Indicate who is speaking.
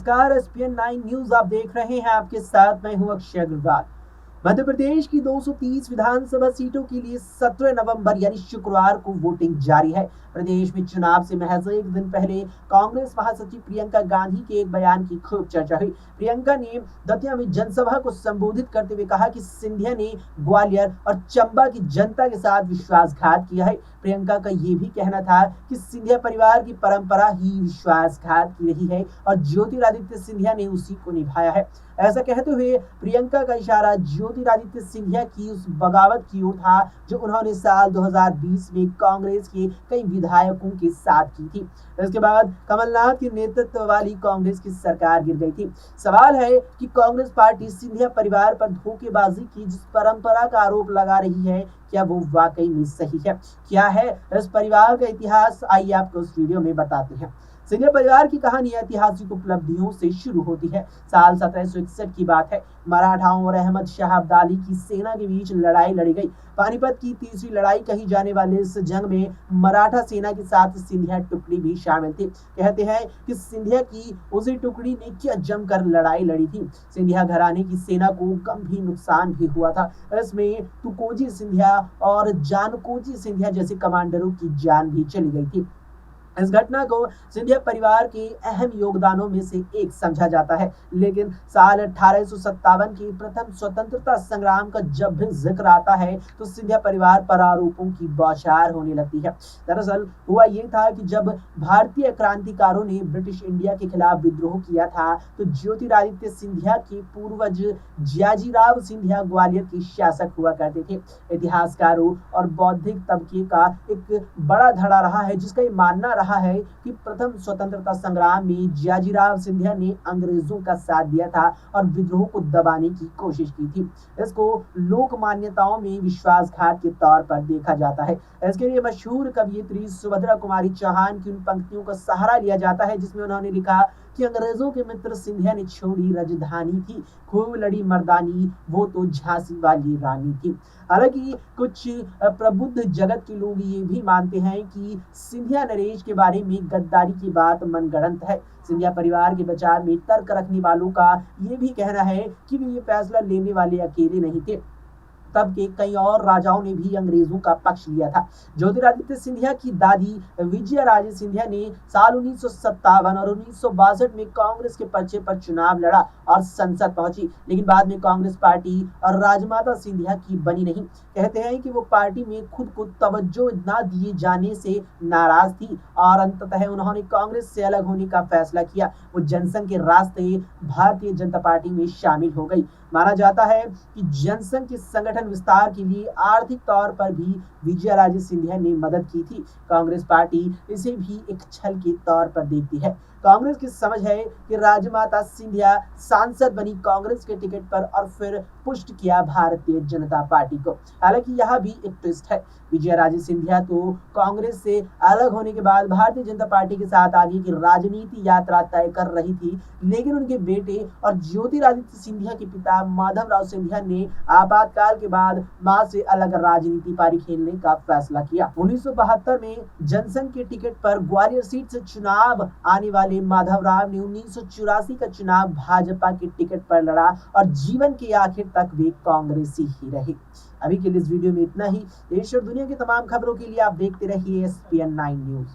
Speaker 1: नमस्कार, ESPN 9 news आप देख रहे हैं। आपके साथ मैं हूं अक्षय अग्रवाल। मध्य प्रदेश की 230 विधानसभा सीटों के लिए 17 नवंबर यानी शुक्रवार को वोटिंग जारी है। प्रदेश में चुनाव से महज एक दिन पहले कांग्रेस महासचिव प्रियंका गांधी के एक बयान की खूब चर्चा हुई। प्रियंका ने दतिया में जनसभा को संबोधित करते हुए कहा कि सिंधिया ने ग्वालियर और चंबा की जनता के साथ विश्वासघात किया है। प्रियंका का ये भी कहना था कि सिंधिया परिवार की परंपरा ही विश्वासघात की रही है और ज्योतिरादित्य सिंधिया ने उसी को निभाया है। ऐसा कहते हुए प्रियंका का इशारा ज्योतिरादित्य सिंधिया की उस बगावत की ओर था जो उन्होंने साल 2020 में कांग्रेस के कई विधायकों के साथ की थी। इसके बाद कमलनाथ के नेतृत्व वाली कांग्रेस की सरकार गिर गई थी। सवाल है कि कांग्रेस पार्टी सिंधिया परिवार पर धोखेबाजी की जिस परंपरा का आरोप लगा रही है, क्या वो वाकई में सही है? क्या है इस परिवार का इतिहास? आइए आपको इस वीडियो में बताते हैं। सिंधिया परिवार की कहानी ऐतिहासिक उपलब्धियों से शुरू होती है। साल 1761 की बात है। मराठाओं और अहमद शाह अब्दाली की सेना के बीच लड़ाई लड़ी गई। पानीपत की तीसरी लड़ाई कही जाने वाले इस जंग में मराठा सेना के साथ सिंधिया टुकड़ी भी शामिल थी। कहते हैं कि सिंधिया की उसी टुकड़ी ने क्या जमकर लड़ाई लड़ी थी। सिंधिया घराने की सेना को गंभीर नुकसान भी हुआ था। इसमें तुकोजी सिंधिया और जानकोजी सिंधिया जैसे कमांडरों की जान भी चली गई थी। इस घटना को सिंधिया परिवार के अहम योगदानों में से एक समझा जाता है। लेकिन साल 1857 की प्रथम स्वतंत्रता संग्राम का जब भी जिक्र आता है तो सिंधिया परिवार पर आरोपों की बौछार होने लगती है। दरअसल हुआ ये था कि जब भारतीय क्रांतिकारों ने ब्रिटिश इंडिया के खिलाफ विद्रोह किया था तो ज्योतिरादित्य सिंधिया के पूर्वज जियाजीराव सिंधिया ग्वालियर के शासक हुआ करते थे। इतिहासकारों और बौद्धिक तबके का एक बड़ा धड़ा रहा है जिसका ये मानना रहा है कि प्रथम स्वतंत्रता संग्राम में जियाजीराव सिंधिया ने अंग्रेजों का साथ दिया था और विद्रोह को दबाने की कोशिश की थी। इसको लोक मान्यताओं में विश्वासघात के तौर पर देखा जाता है। इसके लिए मशहूर कवयित्री सुभद्रा कुमारी चौहान की उन पंक्तियों का सहारा लिया जाता है जिसमें उन्होंने लिखा कि अंग्रेजों के मित्र सिंधिया ने छोड़ी राजधानी थी, खूब लड़ी मर्दानी, वो तो झांसी वाली रानी थी। हालांकि कुछ प्रबुद्ध जगत के लोग ये भी मानते हैं कि सिंधिया नरेश के बारे में गद्दारी की बात मनगढ़ंत है। सिंधिया परिवार के बचाव में तर्क रखने वालों का ये भी कहना है कि वे ये फैसला लेने वाले अकेले नहीं थे। तब के कई और राजाओं ने भी अंग्रेजों का पक्ष लिया था। ज्योतिरादित्य सिंधिया की दादी विजया राजे सिंधिया ने साल 1957 और 1962 में कांग्रेस के पर्चे पर चुनाव लड़ा और संसद पहुंची, लेकिन बाद में कांग्रेस पार्टी और राजमाता सिंधिया की बनी नहीं। कहते हैं कि वो पार्टी में खुद को तवज्जो न दिए जाने से नाराज थी और अंततः उन्होंने कांग्रेस से अलग होने का फैसला किया। वो जनसंघ के रास्ते भारतीय जनता पार्टी में शामिल हो गई। माना जाता है कि जनसंघ के संगठन विस्तार के लिए आर्थिक तौर पर भी विजयाराजे सिंधिया ने मदद की थी। कांग्रेस पार्टी इसे भी एक छल के तौर पर देखती है। कांग्रेस की समझ है कि राजमाता सिंधिया सांसद बनी कांग्रेस के टिकट पर और फिर पुष्ट किया भारतीय जनता पार्टी को। हालांकि यहाँ भी एक ट्विस्ट है। विजयाराजे सिंधिया तो कांग्रेस से अलग होने के बाद भारतीय जनता पार्टी के साथ आगे की राजनीति यात्रा तय कर रही थी, लेकिन उनके बेटे और ज्योतिरादित्य सिंधिया के पिता माधवराव सिंधिया ने आपातकाल के बाद मां से अलग राजनीति पारी खेलने का फैसला किया। 1972 में जनसंघ के टिकट पर ग्वालियर सीट से चुनाव आने वाले माधवराव ने 1984 का चुनाव भाजपा के टिकट पर लड़ा और जीवन के आखिर तक वे कांग्रेसी ही रहे। अभी के लिए इस वीडियो में इतना ही। देश और दुनिया की तमाम खबरों के लिए आप देखते रहिए एसपीएन 9 न्यूज।